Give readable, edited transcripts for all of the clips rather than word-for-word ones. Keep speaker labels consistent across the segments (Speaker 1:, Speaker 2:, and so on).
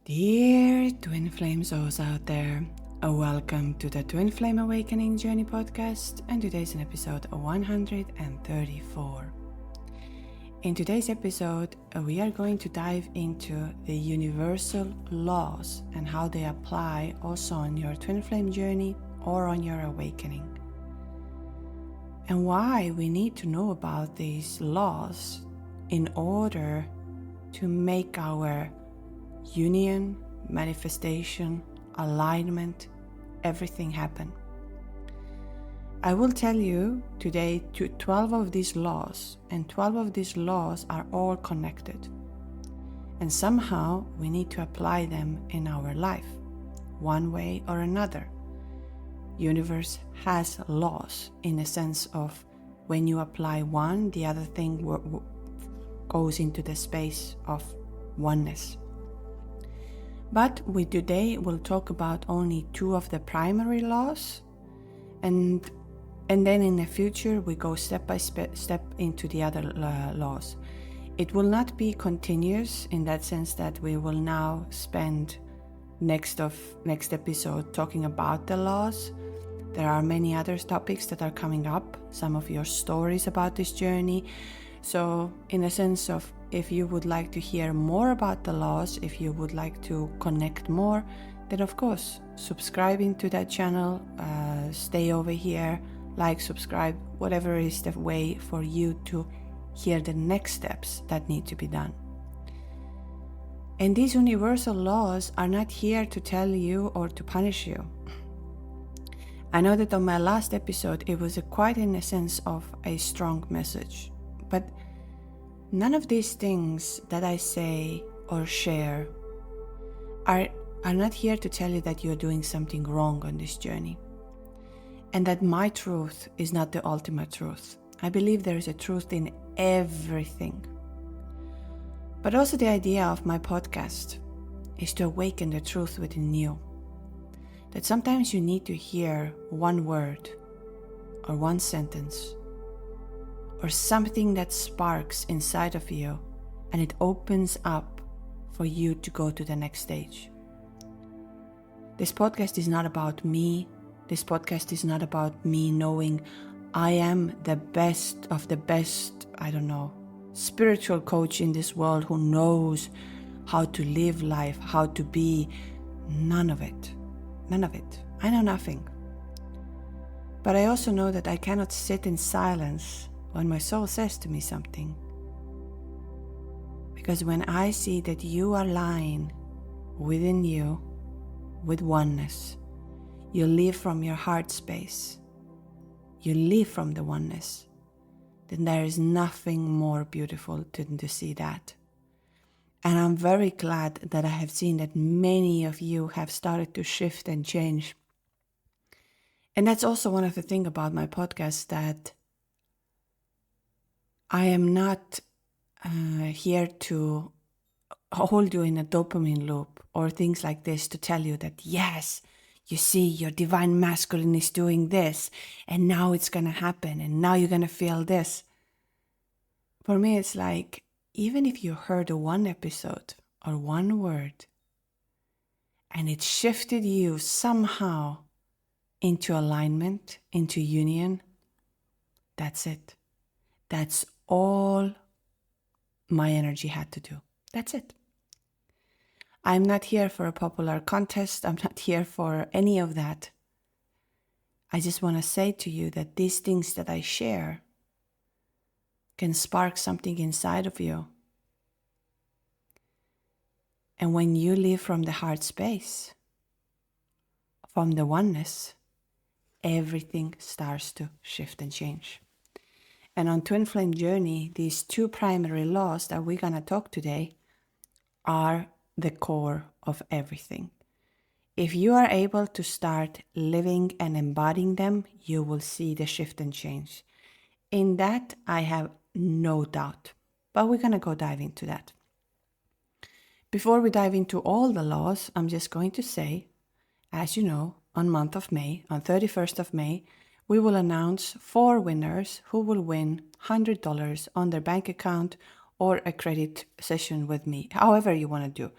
Speaker 1: Dear Twin Flame souls out there, welcome to the Twin Flame Awakening Journey podcast, and today's an episode 134. In today's episode, we are going to dive into the universal laws and how they apply also on your Twin Flame journey or on your awakening. And why we need to know about these laws in order to make our union, manifestation, alignment, everything happen. I will tell you today 12 of these laws, and 12 of these laws are all connected. And somehow we need to apply them in our life, one way or another. Universe has laws in the sense of when you apply one, the other thing goes into the space of oneness. But we today will talk about only two of the primary laws, and then in the future we go step by step into the other laws. It will not be continuous in that sense that we will now spend next episode talking about the laws. There are many other topics that are coming up, some of your stories about this journey. So in a sense of, if you would like to hear more about the laws, if you would like to connect more, then of course, subscribing to that channel, stay over here, subscribe, whatever is the way for you to hear the next steps that need to be done. And these universal laws are not here to tell you or to punish you. I know that on my last episode, it was quite in a sense of a strong message. But none of these things that I say or share are not here to tell you that you're doing something wrong on this journey. And that my truth is not the ultimate truth. I believe there is a truth in everything. But also the idea of my podcast is to awaken the truth within you. That sometimes you need to hear one word or one sentence or something that sparks inside of you, and it opens up for you to go to the next stage. This podcast is not about me. This podcast is not about me knowing I am the best of the best, spiritual coach in this world who knows how to live life, how to be. None of it. I know nothing. But I also know that I cannot sit in silence when my soul says to me something. Because when I see that you align within you with oneness, you live from your heart space, you live from the oneness, then there is nothing more beautiful than to see that. And I'm very glad that I have seen that many of you have started to shift and change. And that's also one of the things about my podcast, that I am not here to hold you in a dopamine loop or things like this to tell you that, yes, you see, your divine masculine is doing this, and now it's going to happen, and now you're going to feel this. For me, it's like, even if you heard one episode or one word, and it shifted you somehow into alignment, into union, that's it. That's all my energy had to do. That's it. I'm not here for a popular contest. I'm not here for any of that. I just want to say to you that these things that I share can spark something inside of you. And when you live from the heart space, from the oneness, everything starts to shift and change. And on Twin Flame Journey, these two primary laws that we're going to talk today are the core of everything. If you are able to start living and embodying them, you will see the shift and change. In that, I have no doubt. But we're going to go dive into that. Before we dive into all the laws, I'm just going to say, as you know, on 31st of May, we will announce 4 winners who will win $100 on their bank account or a credit session with me, however you want to do.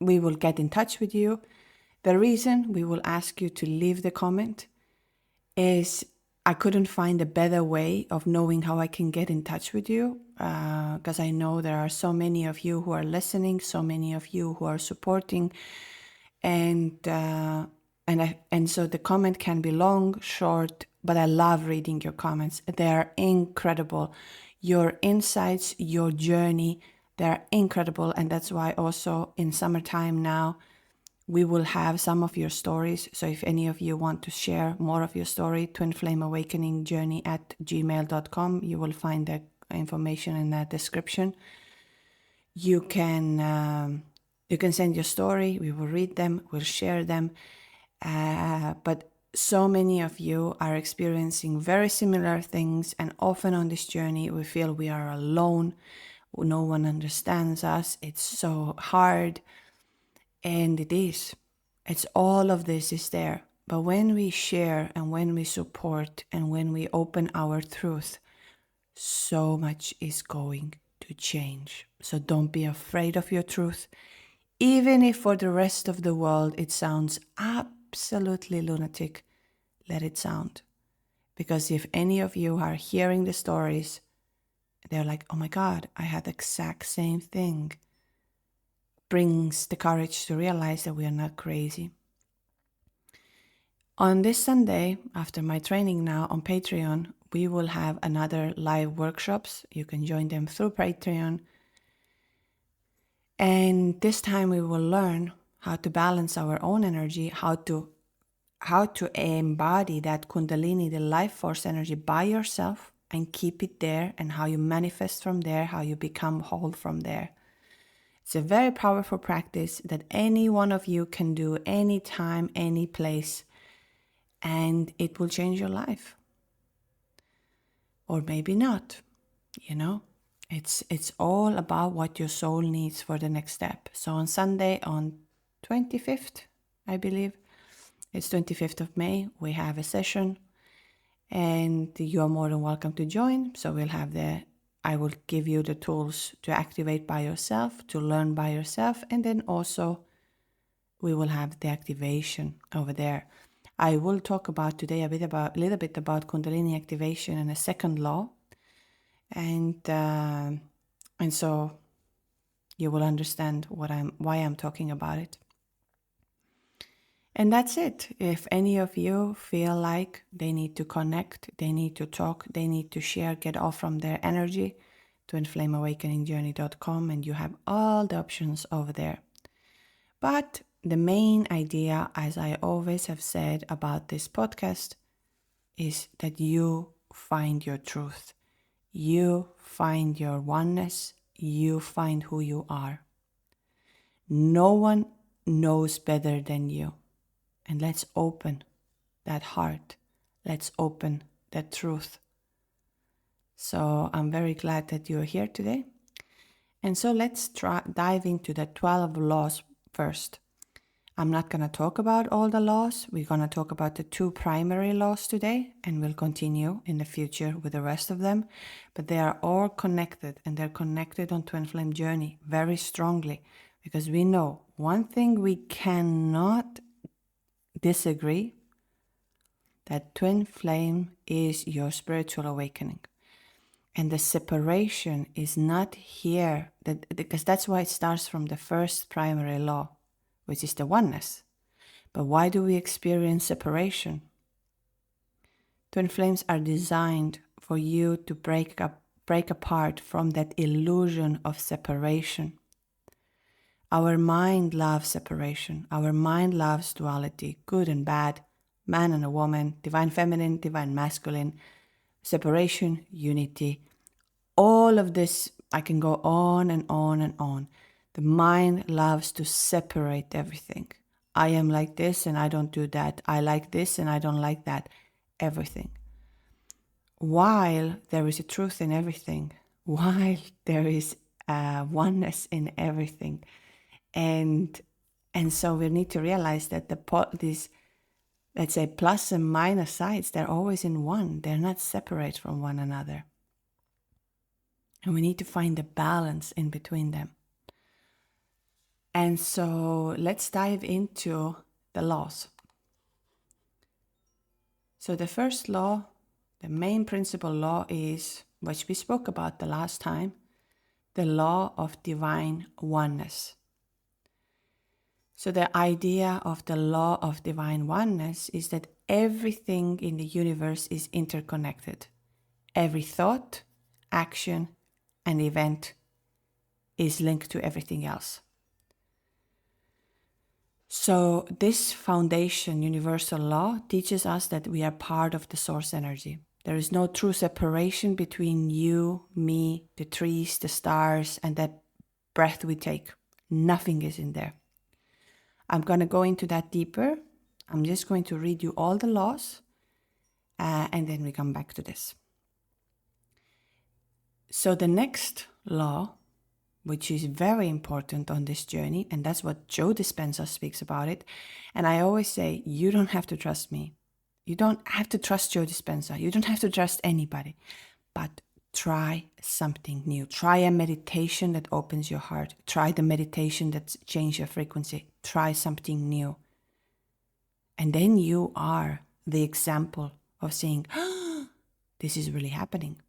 Speaker 1: we will get in touch with you. The reason we will ask you to leave the comment is I couldn't find a better way of knowing how I can get in touch with you, because I know there are so many of you who are listening, so many of you who are supporting, and so the comment can be long, short, but I love reading your comments. They are incredible. Your insights, your journey, they're incredible, and that's why also in summertime now, we will have some of your stories. So if any of you want to share more of your story, twinflameawakeningjourney at gmail.com. You will find the information in the description. You can send your story. We will read them. We'll share them. But so many of you are experiencing very similar things, and often on this journey we feel we are alone. No one understands us. It's so hard. And it is. It's all of this is there. But when we share and when we support and when we open our truth, so much is going to change. So don't be afraid of your truth. Even if for the rest of the world it sounds absolutely lunatic, let it sound. Because if any of you are hearing the stories, they're like, oh my God, I had the exact same thing. Brings the courage to realize that we are not crazy. On this Sunday, after my training now on Patreon, we will have another live workshops. You can join them through Patreon. And this time we will learn how to balance our own energy, how to embody that Kundalini, the life force energy by yourself and keep it there, and how you manifest from there, how you become whole from there. It's a very powerful practice that any one of you can do anytime, any place, and it will change your life. Or maybe not, you know. It's all about what your soul needs for the next step. So on Sunday, on 25th, I believe, it's 25th of May, we have a session, and you are more than welcome to join. So I will give you the tools to activate by yourself, to learn by yourself, and then also we will have the activation over there. I will talk about today a little bit about Kundalini activation and a second law, and so you will understand why I'm talking about it. And that's it. If any of you feel like they need to connect, they need to talk, they need to share, get off from their energy, twinflameawakeningjourney.com, and you have all the options over there. But the main idea, as I always have said about this podcast, is that you find your truth. You find your oneness. You find who you are. No one knows better than you. And let's open that heart. Let's open that truth. So I'm very glad that you're here today. And so let's dive into the 12 laws first. I'm not going to talk about all the laws. We're going to talk about the 2 primary laws today, and we'll continue in the future with the rest of them. But they are all connected, and they're connected on Twin Flame Journey very strongly, because we know one thing we cannot disagree, that twin flame is your spiritual awakening. And the separation is not here, because that's why it starts from the first primary law, which is the oneness. But why do we experience separation? Twin flames are designed for you to break apart from that illusion of separation. Our mind loves separation. Our mind loves duality, good and bad, man and a woman, divine feminine, divine masculine, separation, unity. All of this, I can go on and on and on. The mind loves to separate everything. I am like this and I don't do that. I like this and I don't like that. Everything. While there is a truth in everything, while there is a oneness in everything. And so we need to realize that these, let's say, plus and minus sides, they're always in one. They're not separate from one another. And we need to find a balance in between them. And so let's dive into the laws. So the first law, the main principle law is, which we spoke about the last time, the law of divine oneness. So the idea of the law of divine oneness is that everything in the universe is interconnected. Every thought, action, and event is linked to everything else. So this foundation, universal law, teaches us that we are part of the source energy. There is no true separation between you, me, the trees, the stars, and that breath we take. Nothing is in there. I'm going to go into that deeper. I'm just going to read you all the laws, and then we come back to this. So the next law, which is very important on this journey, and that's what Joe Dispenza speaks about it. And I always say, you don't have to trust me. You don't have to trust Joe Dispenza. You don't have to trust anybody. But try something new. Try a meditation that opens your heart. Try the meditation that changes your frequency. Try something new. And then you are the example of saying, oh, this is really happening.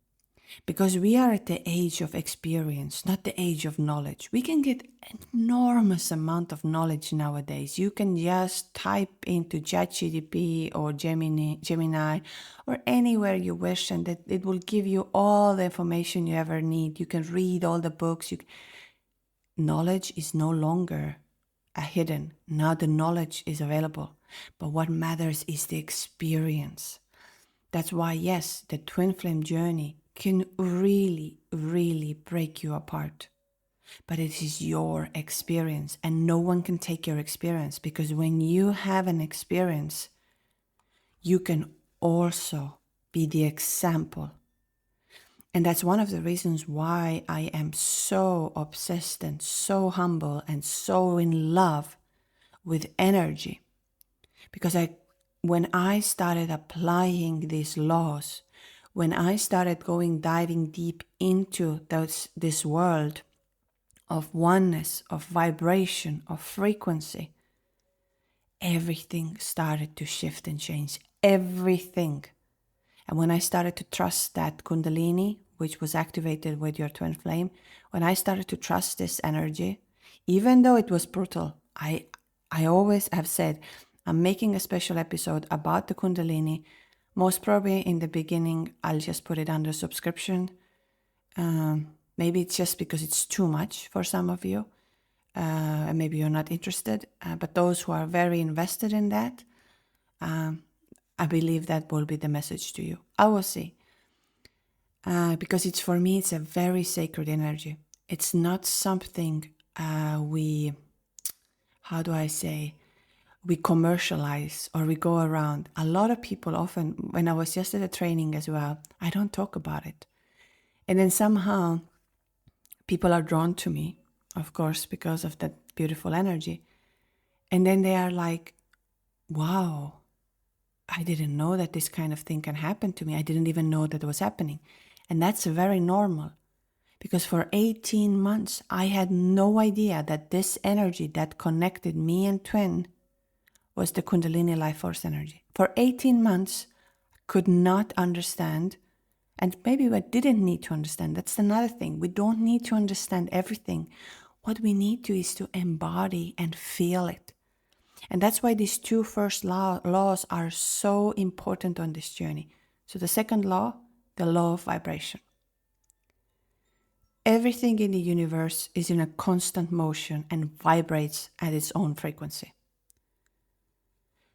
Speaker 1: Because we are at the age of experience, not the age of knowledge. We can get an enormous amount of knowledge nowadays. You can just type into ChatGPT or Gemini or anywhere you wish, and it will give you all the information you ever need. You can read all the books. Knowledge is no longer hidden. Now the knowledge is available. But what matters is the experience. That's why, yes, the twin flame journey can really, really break you apart. But it is your experience, and no one can take your experience, because when you have an experience, you can also be the example. And that's one of the reasons why I am so obsessed and so humble and so in love with energy. Because when I started applying these laws, when I started diving deep into this world of oneness, of vibration, of frequency, everything started to shift and change. Everything. And when I started to trust that Kundalini, which was activated with your twin flame, when I started to trust this energy, even though it was brutal, I always have said, I'm making a special episode about the Kundalini. Most probably in the beginning, I'll just put it under subscription. Maybe it's just because it's too much for some of you. And maybe you're not interested. But those who are very invested in that, I believe that will be the message to you. I will see. Because for me, it's a very sacred energy. It's not something we commercialize or we go around. A lot of people often, when I was just at a training as well, I don't talk about it. And then somehow people are drawn to me, of course, because of that beautiful energy. And then they are like, wow, I didn't know that this kind of thing can happen to me. I didn't even know that it was happening. And that's very normal. Because for 18 months, I had no idea that this energy that connected me and twin was the Kundalini life force energy. For 18 months, I could not understand, and maybe I didn't need to understand. That's another thing. We don't need to understand everything. What we need to is to embody and feel it. And that's why these two first laws are so important on this journey. So the second law, the law of vibration. Everything in the universe is in a constant motion and vibrates at its own frequency.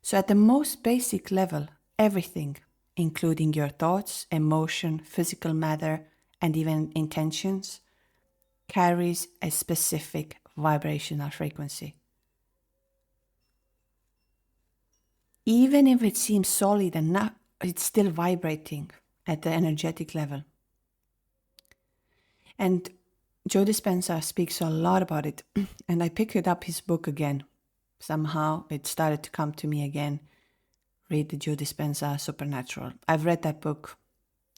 Speaker 1: So at the most basic level, everything, including your thoughts, emotion, physical matter, and even intentions, carries a specific vibrational frequency. Even if it seems solid and not, it's still vibrating at the energetic level. And Joe Dispenza speaks a lot about it, and I picked up his book again. Somehow it started to come to me again. Read the Joe Dispenza Supernatural. I've read that book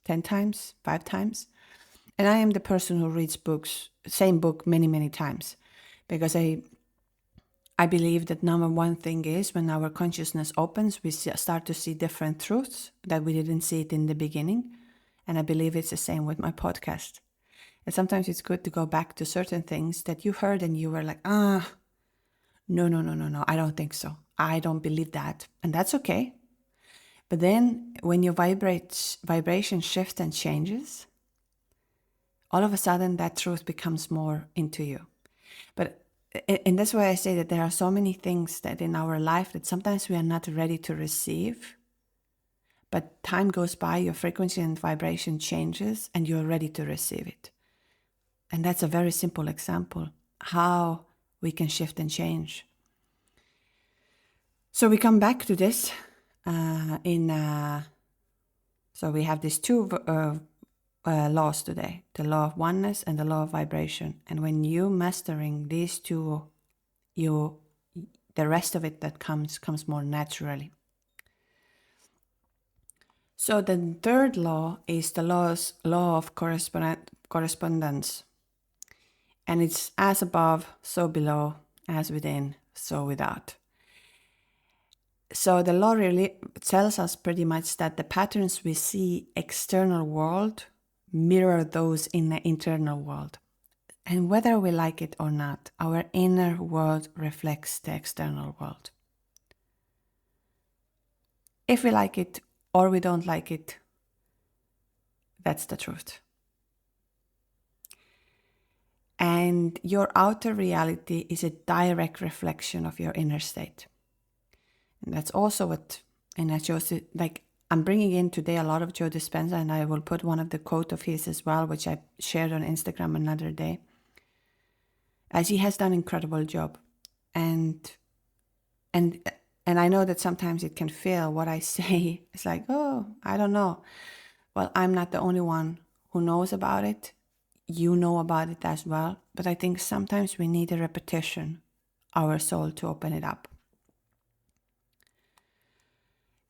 Speaker 1: 10 times, 5 times. And I am the person who reads books, same book many, many times. Because I I believe that number one thing is when our consciousness opens, we start to see different truths that we didn't see it in the beginning. And I believe it's the same with my podcast. And sometimes it's good to go back to certain things that you heard and you were like, no, I don't think so. I don't believe that. And that's okay. But then when your vibration shifts and changes, all of a sudden that truth becomes more into you. And that's why I say that there are so many things that in our life that sometimes we are not ready to receive. But time goes by, your frequency and vibration changes, and you're ready to receive it. And that's a very simple example how we can shift and change. So we come back to this so we have these two laws today, the law of oneness and the law of vibration. And when you mastering these two, the rest of it that comes more naturally. So the third law is the law of correspondence. And it's as above, so below, as within, so without. So the law really tells us pretty much that the patterns we see external world mirror those in the internal world. And whether we like it or not, our inner world reflects the external world. If we like it or we don't like it, that's the truth. And your outer reality is a direct reflection of your inner state. And that's also what, and I chose it, like I'm bringing in today a lot of Joe Dispenza, and I will put one of the quote of his as well, which I shared on Instagram another day, as he has done an incredible job. And I know that sometimes it can feel what I say. It's like, oh, I don't know. Well, I'm not the only one who knows about it. You know about it as well. But I think sometimes we need a repetition, our soul, to open it up.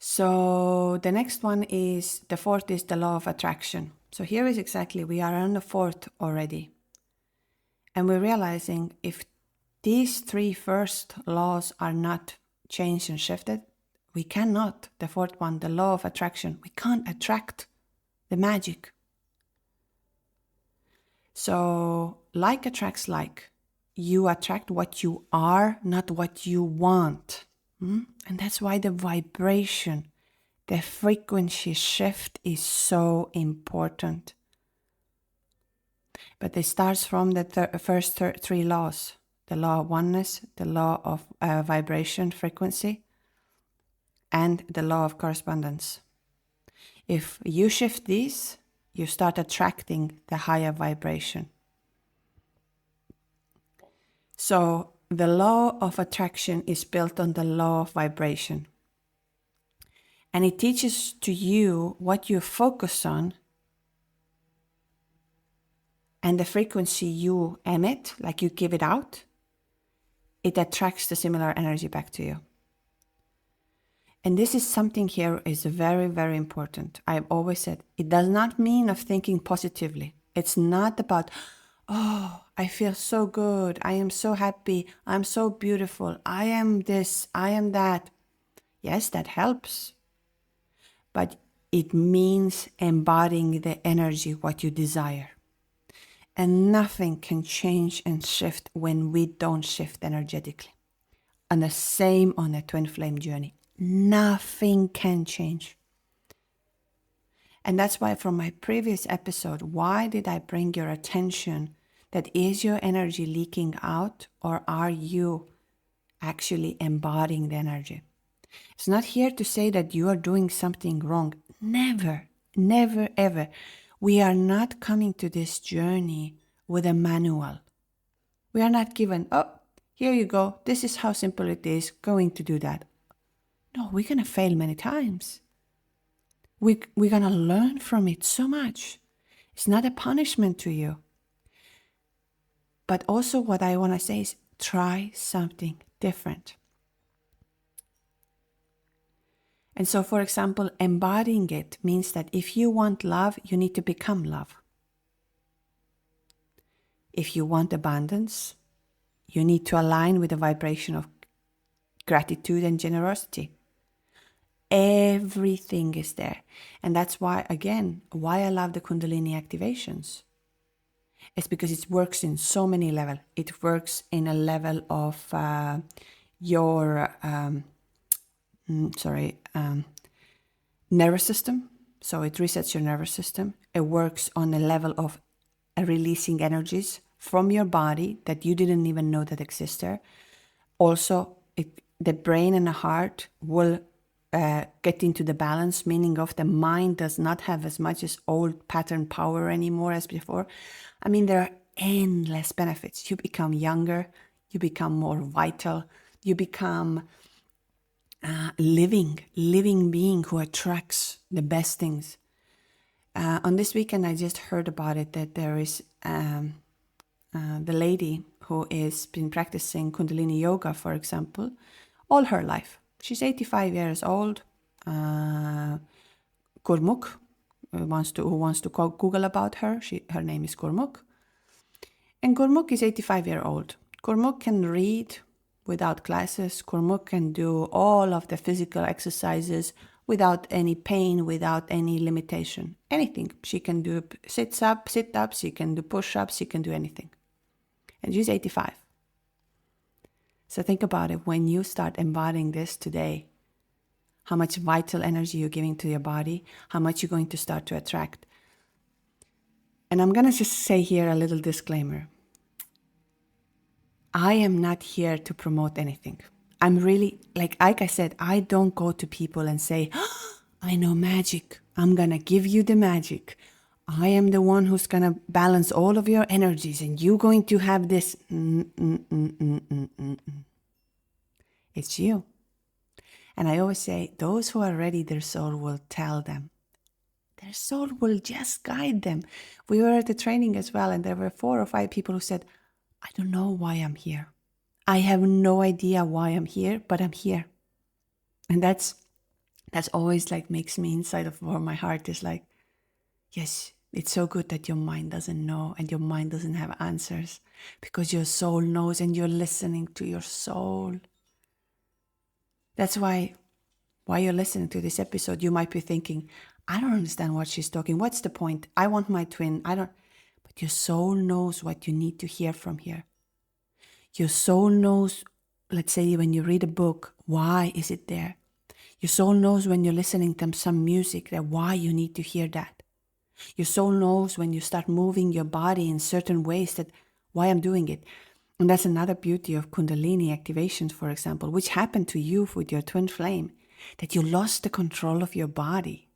Speaker 1: So the next one is, the fourth is the law of attraction. So here is exactly, we are on the fourth already. And we're realizing if these three first laws are not changed and shifted, we cannot, the fourth one, the law of attraction, we can't attract the magic. So like attracts like. You attract what you are, not what you want. And that's why the vibration, the frequency shift is so important. But it starts from the first three laws. The law of oneness, the law of vibration frequency, and the law of correspondence. If you shift these, you start attracting the higher vibration. So the law of attraction is built on the law of vibration. And it teaches to you what you focus on and the frequency you emit, like you give it out, it attracts the similar energy back to you. And this is something here is very, very important. I've always said, it does not mean of thinking positively. It's not about, oh, I feel so good. I am so happy. I'm so beautiful. I am this. I am that. Yes, that helps. But it means embodying the energy, what you desire. And nothing can change and shift when we don't shift energetically. And the same on the twin flame journey. Nothing can change. And that's why from my previous episode, why did I bring your attention that is your energy leaking out, or are you actually embodying the energy? It's not here to say that you are doing something wrong. Never, never, ever. We are not coming to this journey with a manual. We are not given, oh, here you go. This is how simple it is, going to do that. No, we're going to fail many times. We're going to learn from it so much. It's not a punishment to you. But also what I want to say is try something different. And so, for example, embodying it means that if you want love, you need to become love. If you want abundance, you need to align with the vibration of gratitude and generosity. Everything is there. And that's why, again, why I love the Kundalini activations. It's because it works in so many levels. It works in a level of your nervous system. So it resets your nervous system. It works on a level of releasing energies from your body that you didn't even know that existed. Also, the brain and the heart will get into the balance, meaning of the mind does not have as much as old pattern power anymore as before. I mean, there are endless benefits. You become younger, you become more vital, you become living being who attracts the best things. On this weekend, I just heard about it, that there is the lady who has been practicing Kundalini yoga, for example, all her life. She's 85 years old. Gurmukh, who wants to Google about her. Her name is Gurmukh. And Gurmukh is 85 years old. Gurmukh can read without glasses. Gurmukh can do all of the physical exercises without any pain, without any limitation. Anything. She can do sit-ups, she can do push-ups, she can do anything. And she's 85. So think about it. When you start embodying this today, how much vital energy you're giving to your body, how much you're going to start to attract. And I'm going to just say here a little disclaimer. I am not here to promote anything. I'm really, like I said, I don't go to people and say, oh, I know magic. I'm going to give you the magic. I am the one who's going to balance all of your energies and you're going to have this. It's you. And I always say, those who are ready, their soul will tell them. Their soul will just guide them. We were at the training as well, and there were 4 or 5 people who said, I don't know why I'm here. I have no idea why I'm here, but I'm here. And that's always like makes me inside of where my heart is like, yes, it's so good that your mind doesn't know and your mind doesn't have answers, because your soul knows and you're listening to your soul. That's why you're listening to this episode, you might be thinking, I don't understand what she's talking. What's the point? I want my twin. But your soul knows what you need to hear from here. Your soul knows, let's say when you read a book, why is it there? Your soul knows when you're listening to some music that why you need to hear that. Your soul knows when you start moving your body in certain ways that why I'm doing it. And that's another beauty of Kundalini activations, for example, which happened to you with your twin flame, that you lost the control of your body.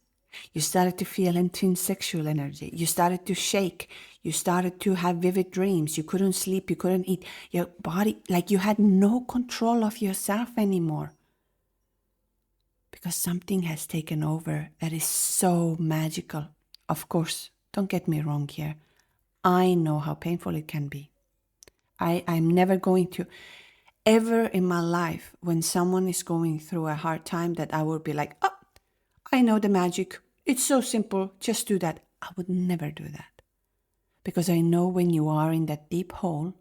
Speaker 1: You started to feel intense sexual energy. You started to shake. You started to have vivid dreams. You couldn't sleep. You couldn't eat. Your body, like you had no control of yourself anymore. Because something has taken over that is so magical. Of course, don't get me wrong here. I know how painful it can be. I'm never going to, ever in my life, when someone is going through a hard time, that I will be like, oh, I know the magic. It's so simple. Just do that. I would never do that. Because I know when you are in that deep hole,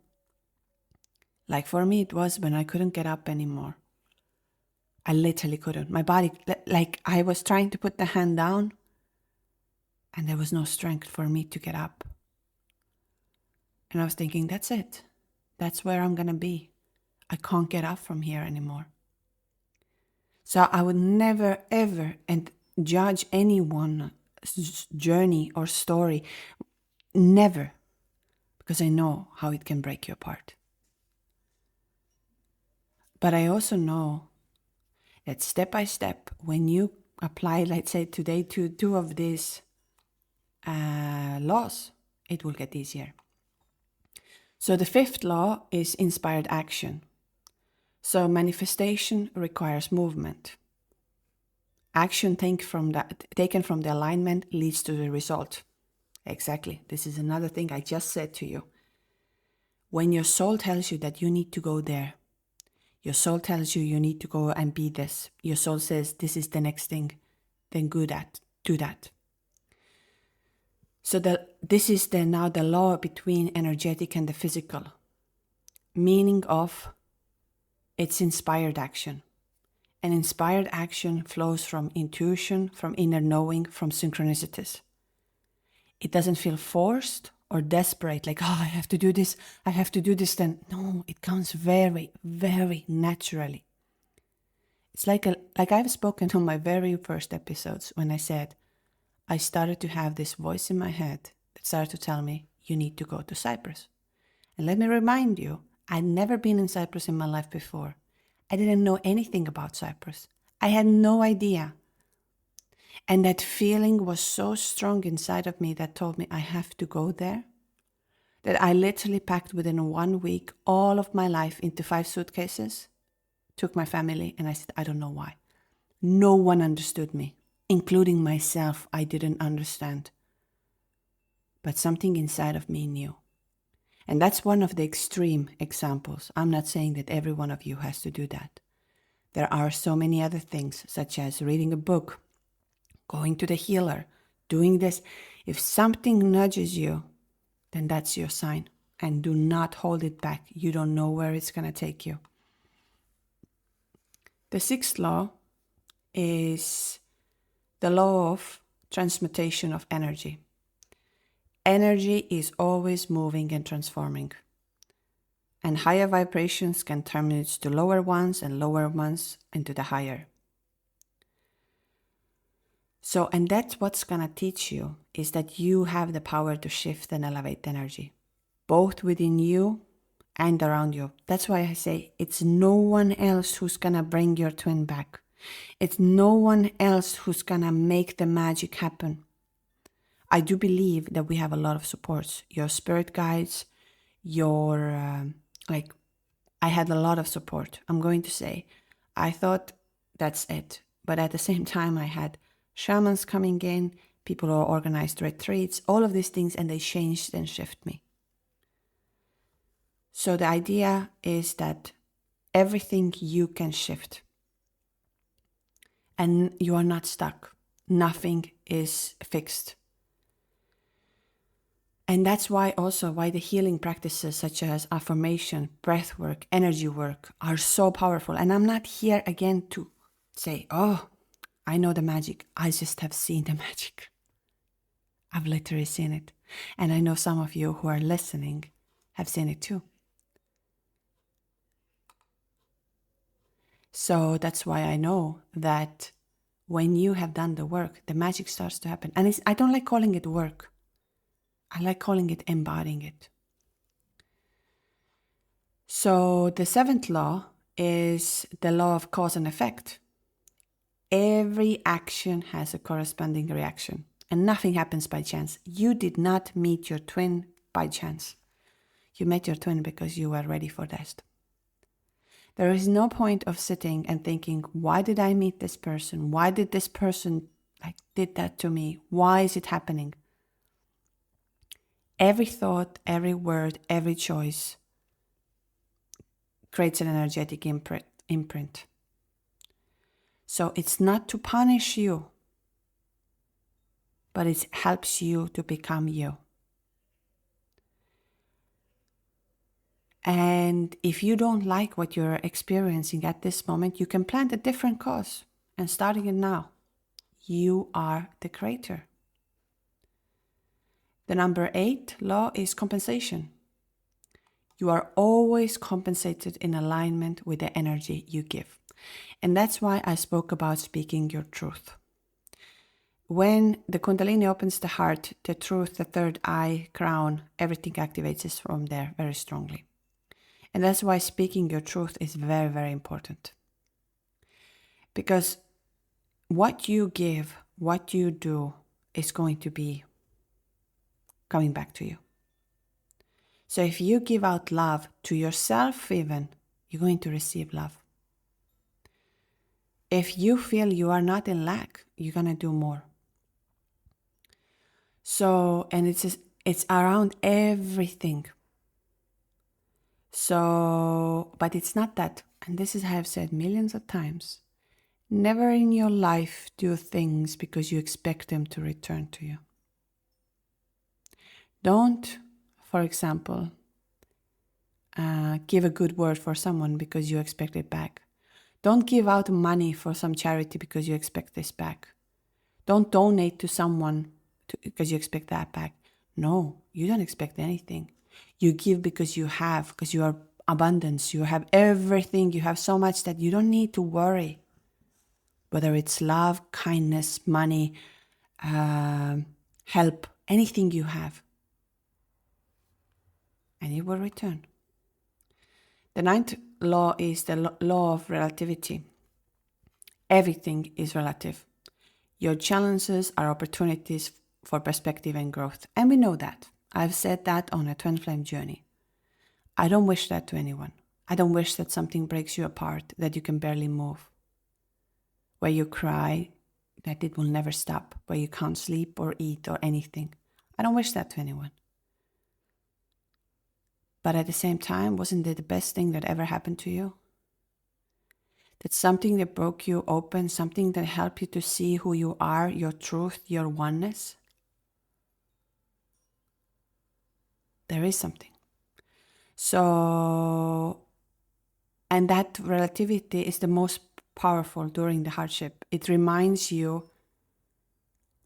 Speaker 1: like for me it was when I couldn't get up anymore. I literally couldn't. My body, like I was trying to put the hand down and there was no strength for me to get up. And I was thinking, that's it. That's where I'm going to be. I can't get up from here anymore. So I would never, ever judge anyone's journey or story. Never. Because I know how it can break you apart. But I also know that step by step, when you apply, let's say today, to 2 of these laws, it will get easier. So the 5th law is inspired action. So manifestation requires movement. Action taken from the alignment leads to the result. Exactly. This is another thing I just said to you. When your soul tells you that you need to go there, your soul tells you need to go and be this. Your soul says this is the next thing. Then do that. So this is now the law between energetic and the physical. Meaning of It's inspired action. And inspired action flows from intuition, from inner knowing, from synchronicities. It doesn't feel forced or desperate, like, oh, I have to do this, then. No, it comes very, very naturally. It's like I've spoken on my very first episodes when I said, I started to have this voice in my head that started to tell me, you need to go to Cyprus. And let me remind you, I'd never been in Cyprus in my life before. I didn't know anything about Cyprus. I had no idea. And that feeling was so strong inside of me that told me I have to go there, that I literally packed within 1 week all of my life into 5 suitcases, took my family, and I said, I don't know why. No one understood me, including myself. I didn't understand. But something inside of me knew. And that's one of the extreme examples. I'm not saying that every one of you has to do that. There are so many other things, such as reading a book, going to the healer, doing this. If something nudges you, then that's your sign. And do not hold it back. You don't know where it's going to take you. The 6th law is the law of transmutation of energy. Energy is always moving and transforming. And higher vibrations can turn it to lower ones and lower ones into the higher. So, and that's what's going to teach you, is that you have the power to shift and elevate energy, both within you and around you. That's why I say it's no one else who's going to bring your twin back. It's no one else who's going to make the magic happen. I do believe that we have a lot of supports. Your spirit guides, I had a lot of support. I'm going to say, I thought that's it. But at the same time, I had shamans coming in, people who organized retreats, all of these things, and they changed and shifted me. So the idea is that everything you can shift. And you are not stuck. Nothing is fixed. And that's why the healing practices such as affirmation, breath work, energy work are so powerful. And I'm not here again to say, oh, I know the magic. I just have seen the magic. I've literally seen it. And I know some of you who are listening have seen it too. So that's why I know that when you have done the work, the magic starts to happen. And I don't like calling it work. I like calling it embodying it. So the 7th law is the law of cause and effect. Every action has a corresponding reaction, and nothing happens by chance. You did not meet your twin by chance. You met your twin because you were ready for that. There is no point of sitting and thinking, why did I meet this person? Why did this person did that to me? Why is it happening? Every thought, every word, every choice creates an energetic imprint. So it's not to punish you, but it helps you to become you. And if you don't like what you're experiencing at this moment, you can plant a different cause. And starting it now, you are the creator. The number 8 law is compensation. You are always compensated in alignment with the energy you give. And that's why I spoke about speaking your truth. When the Kundalini opens the heart, the truth, the 3rd eye, crown, everything activates from there very strongly. And that's why speaking your truth is very, very important. Because what you give, what you do is going to be coming back to you. So if you give out love to yourself even, you're going to receive love. If you feel you are not in lack, you're going to do more. So, and it's around everything. So, but it's not that, and this is I have said millions of times, never in your life do things because you expect them to return to you. Don't, for example, give a good word for someone because you expect it back. Don't give out money for some charity because you expect this back. Don't donate to someone because you expect that back. No, you don't expect anything. You give because you have, because you are abundance. You have everything. You have so much that you don't need to worry. Whether it's love, kindness, money, help, anything you have. And it will return. The ninth law is the law of relativity. Everything is relative. Your challenges are opportunities for perspective and growth. And we know that. I've said that on a twin flame journey. I don't wish that to anyone. I don't wish that something breaks you apart, that you can barely move. Where you cry, that it will never stop. Where you can't sleep or eat or anything. I don't wish that to anyone. But at the same time, wasn't it the best thing that ever happened to you? That's something that broke you open, something that helped you to see who you are, your truth, your oneness. There is something. So, and that relativity is the most powerful during the hardship. It reminds you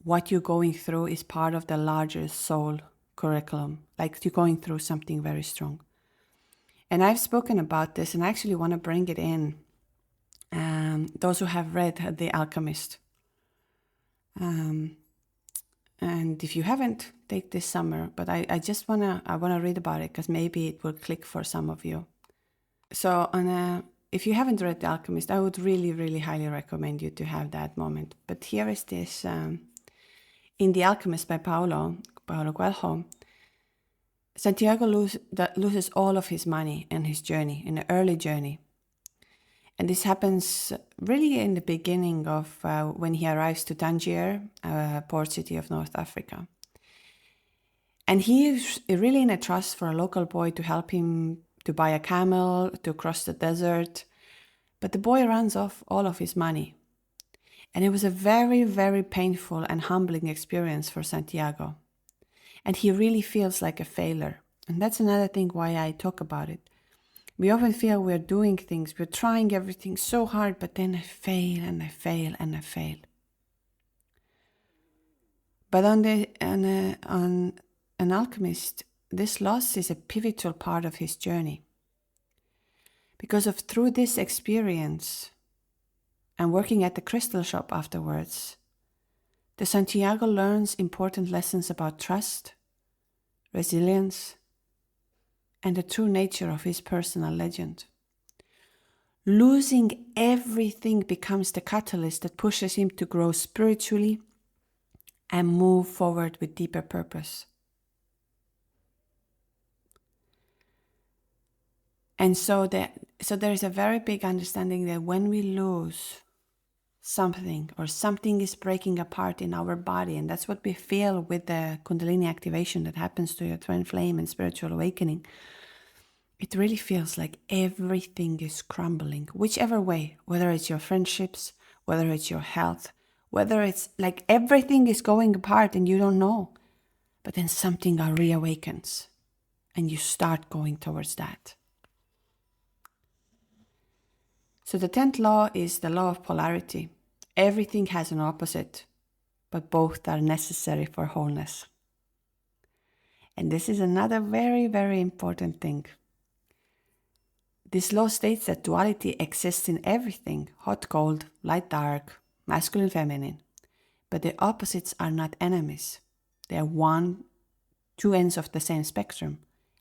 Speaker 1: what you're going through is part of the larger soul curriculum, like you're going through something very strong. And I've spoken about this, and I actually want to bring it in. Those who have read The Alchemist. And if you haven't, take this summer. But I just want to read about it because maybe it will click for some of you. So if you haven't read The Alchemist, I would really, really highly recommend you to have that moment. But here is this. In The Alchemist by Paulo Coelho, Santiago loses all of his money and his journey, in the early journey. And this happens really in the beginning of when he arrives to Tangier, a port city of North Africa. And he is really in a trust for a local boy to help him to buy a camel, to cross the desert. But the boy runs off all of his money. And it was a very, very painful and humbling experience for Santiago. And he really feels like a failure. And that's another thing why I talk about it. We often feel we're doing things, we're trying everything so hard, but then I fail and I fail and I fail. But on an alchemist, this loss is a pivotal part of his journey. Because through this experience and working at the crystal shop afterwards, the Santiago learns important lessons about trust, resilience, and the true nature of his personal legend. Losing everything becomes the catalyst that pushes him to grow spiritually and move forward with deeper purpose. And so there is a very big understanding that when we lose something or something is breaking apart in our body, and that's what we feel with the Kundalini activation that happens to your twin flame and spiritual awakening, it really feels like everything is crumbling, whichever way, whether it's your friendships, whether it's your health, whether it's like everything is going apart and you don't know, but then something reawakens and you start going towards that. So the 10th law is the law of polarity. Everything has an opposite, but both are necessary for wholeness. And this is another very, very important thing. This law states that duality exists in everything, hot, cold, light, dark, masculine, feminine. But the opposites are not enemies. They are two ends of the same spectrum.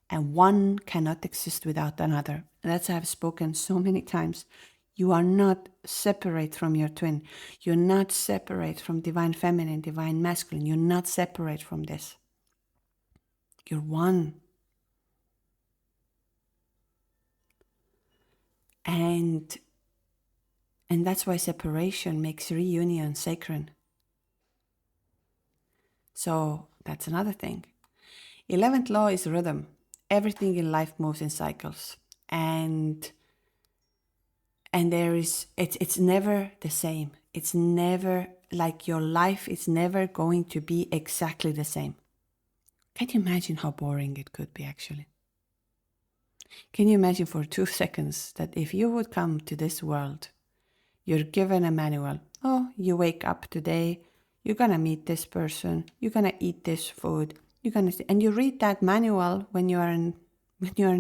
Speaker 1: And one cannot exist without another. And that's I've spoken so many times. You are not separate from your twin. You're not separate from divine feminine, divine masculine. You're not separate from this. You're one. And that's why separation makes reunion sacred. So that's another thing. 11th law is rhythm. Everything in life moves in cycles. And it's never the same. It's never like your life is never going to be exactly the same. Can you imagine how boring it could be actually? Can you imagine for 2 seconds that if you would come to this world, you're given a manual. Oh, you wake up today, you're gonna meet this person, you're gonna eat this food, and you read that manual when you are in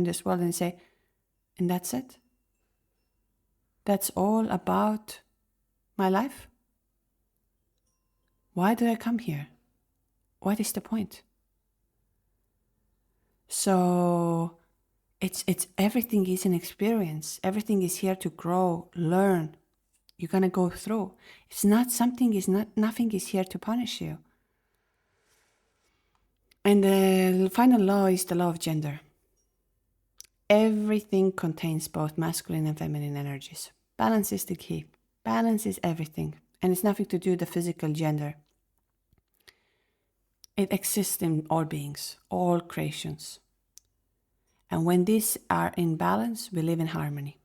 Speaker 1: this world and say, and that's it? That's all about my life? Why do I come here? What is the point? So it's everything is an experience. Everything is here to grow, learn. You're gonna go through. Nothing is here to punish you. And the final law is the law of gender. Everything contains both masculine and feminine energies. Balance is the key. Balance is everything. And it's nothing to do with the physical gender. It exists in all beings, all creations. And when these are in balance, we live in harmony.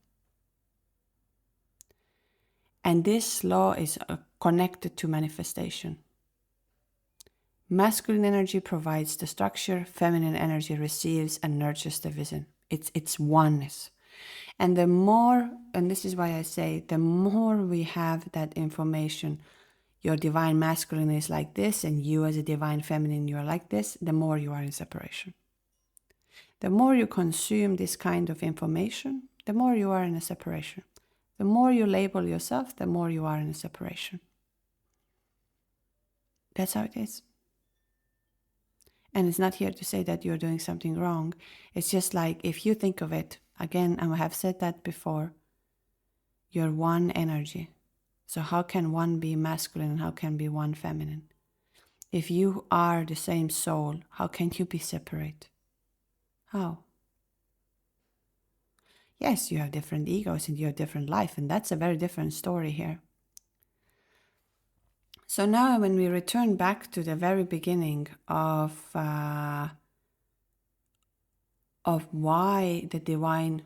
Speaker 1: And this law is connected to manifestation. Masculine energy provides the structure, feminine energy receives and nurtures the vision. It's oneness. And the more, and this is why I say, the more we have that information, your divine masculine is like this, and you as a divine feminine, you are like this, the more you are in separation. The more you consume this kind of information, the more you are in a separation. The more you label yourself, the more you are in a separation. That's how it is. And it's not here to say that you're doing something wrong. It's just like, if you think of it, again, I have said that before, you're one energy. So how can one be masculine and how can be one feminine? If you are the same soul, how can you be separate? How? Yes, you have different egos and you have different life, and that's a very different story here. So now when we return back to the very beginning of why the divine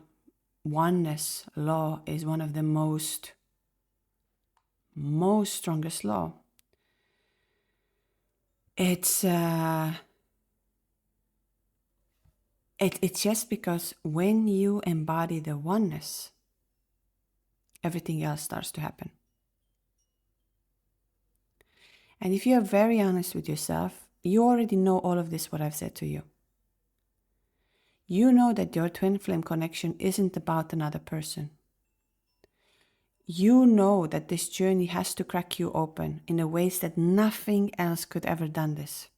Speaker 1: oneness law is one of the most strongest law, it's just because when you embody the oneness, everything else starts to happen. And if you are very honest with yourself, you already know all of this, what I've said to you. You know that your twin flame connection isn't about another person. You know that this journey has to crack you open in a ways that nothing else could ever done this.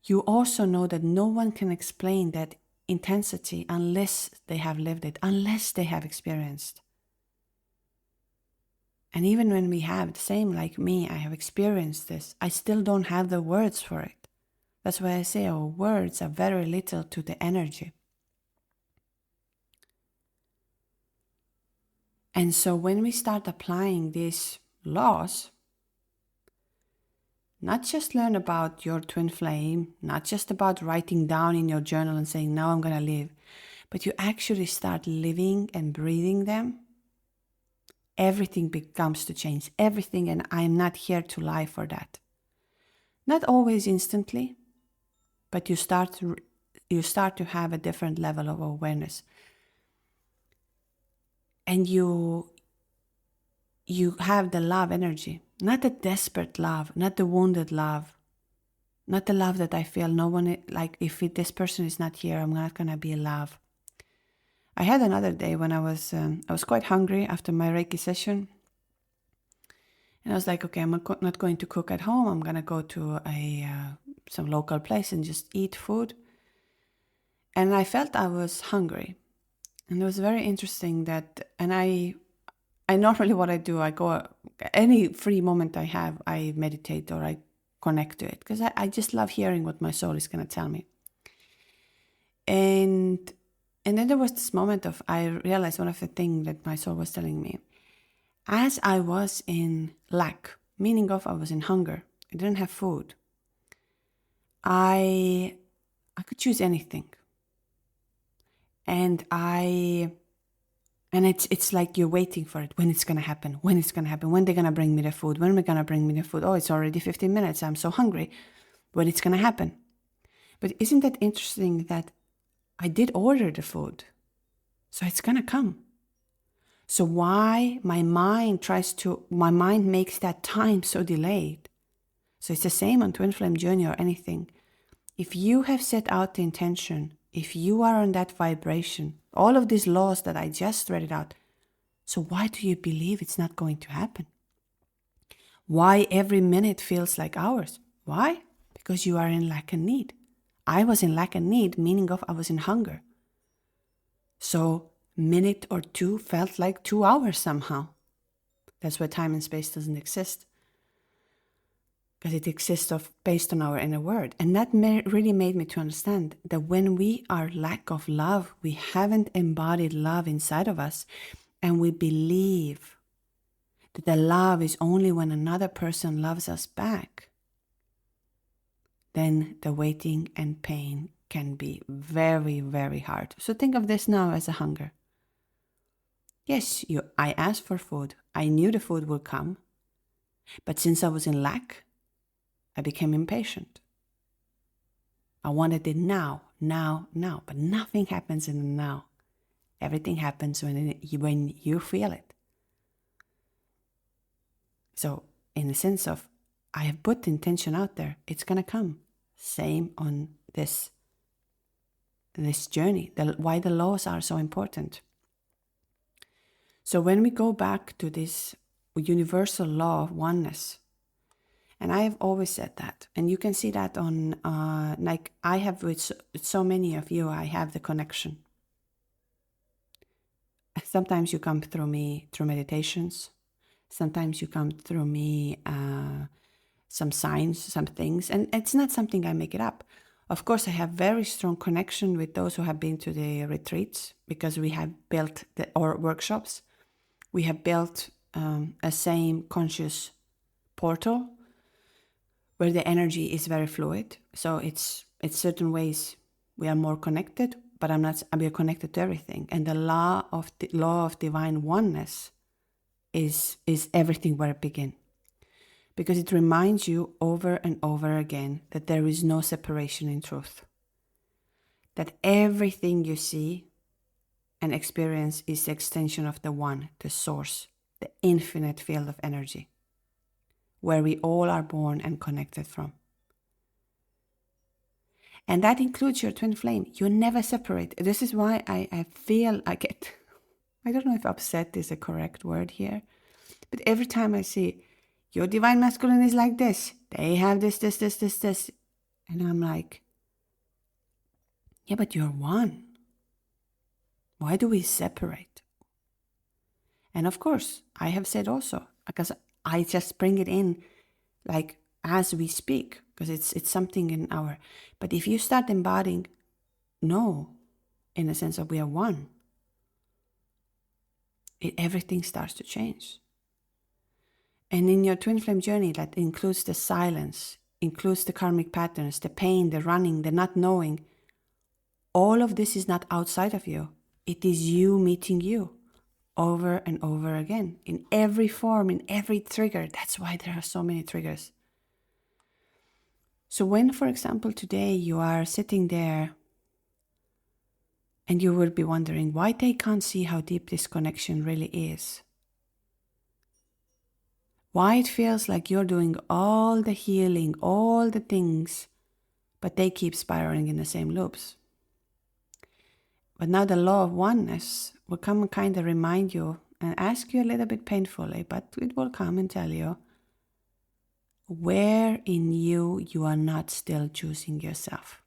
Speaker 1: You also know that no one can explain that intensity unless they have lived it, unless they have experienced. And even when we have the same, like me, I have experienced this, I still don't have the words for it. That's why I say our words are very little to the energy. And so when we start applying these laws, not just learn about your twin flame, not just about writing down in your journal and saying, now I'm going to live, but you actually start living and breathing them, everything becomes to change. Everything, and I'm not here to lie for that. Not always instantly, but you start to have a different level of awareness. And you have the love energy, not the desperate love, not the wounded love, not the love that I feel no one, like if this person is not here, I'm not going to be love. I had another day when I was quite hungry after my Reiki session. And I was like, okay, I'm not going to cook at home. I'm going to go to some local place and just eat food. And I felt I was hungry. And it was very interesting that, and I normally what I do, I go, any free moment I have, I meditate or I connect to it. Because I just love hearing what my soul is going to tell me. And then there was this moment of, I realized one of the things that my soul was telling me. As I was in lack, meaning of I was in hunger, I didn't have food, I could choose anything. And it's like you're waiting for it, when it's going to happen, when they're going to bring me the food, when are they going to bring me the food? Oh, it's already 15 minutes, I'm so hungry, when it's going to happen. But isn't that interesting that I did order the food, so it's gonna come. So why my mind makes that time so delayed? So it's the same on Twin Flame Journey or anything. If you have set out the intention, if you are on that vibration, all of these laws that I just read it out, so why do you believe it's not going to happen? Why every minute feels like hours? Why? Because you are in lack and need. I was in lack and need, meaning of I was in hunger. So minute or two felt like 2 hours somehow. That's why time and space doesn't exist. Because it exists based on our inner word. And that really made me to understand that when we are lack of love, we haven't embodied love inside of us, and we believe that the love is only when another person loves us back, then the waiting and pain can be very, very hard. So think of this now as a hunger. Yes, I asked for food. I knew the food would come. But since I was in lack, I became impatient. I wanted it now. But nothing happens in the now. Everything happens when you feel it. So in the sense of, I have put the intention out there, it's going to come. Same on this journey, why the laws are so important. So when we go back to this universal law of oneness, and I have always said that, and you can see that on, like I have with so many of you, I have the connection. Sometimes you come through me through meditations. Sometimes you come through me some signs, some things, and it's not something I make it up. Of course, I have very strong connection with those who have been to the retreats, because we have built or workshops. We have built a same conscious portal where the energy is very fluid. So it's certain ways we are more connected, but we are connected to everything. And the law of divine oneness is everything where it begins. Because it reminds you over and over again that there is no separation in truth. That everything you see and experience is the extension of the one, the source, the infinite field of energy, where we all are born and connected from. And that includes your twin flame. You never separate. This is why I feel I get, I don't know if upset is a correct word here, but every time I see, your divine masculine is like this, they have this. And I'm like, yeah, but you're one. Why do we separate? And of course, I have said also, because I just bring it in like as we speak, because it's something in our, but if you start embodying, no, in the sense of we are one, everything starts to change. And in your twin flame journey, that includes the silence, includes the karmic patterns, the pain, the running, the not knowing. All of this is not outside of you. It is you meeting you over and over again, in every form, in every trigger. That's why there are so many triggers. So when, for example, today you are sitting there and you will be wondering why they can't see how deep this connection really is. Why it feels like you're doing all the healing, all the things, but they keep spiraling in the same loops. But now the law of oneness will come and kind of remind you and ask you a little bit painfully, but it will come and tell you where in you are not still choosing yourself.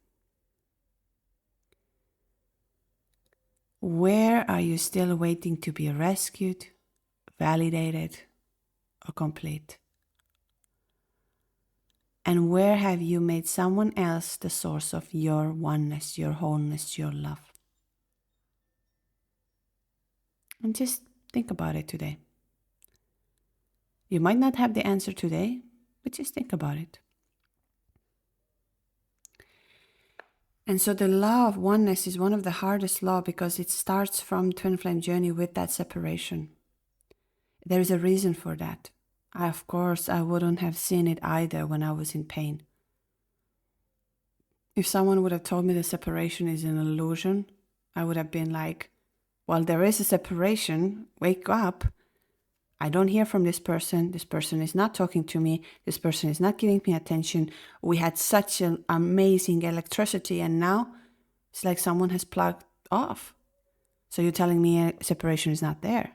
Speaker 1: Where are you still waiting to be rescued, validated, or complete? And where have you made someone else the source of your oneness, your wholeness, your love? And just think about it today. You might not have the answer today, but just think about it. And so the law of oneness is one of the hardest laws because it starts from twin flame journey with that separation. There is a reason for that. Of course, I wouldn't have seen it either when I was in pain. If someone would have told me the separation is an illusion, I would have been like, well, there is a separation, wake up. I don't hear from this person is not talking to me, this person is not giving me attention. We had such an amazing electricity and now it's like someone has plugged off. So you're telling me a separation is not there?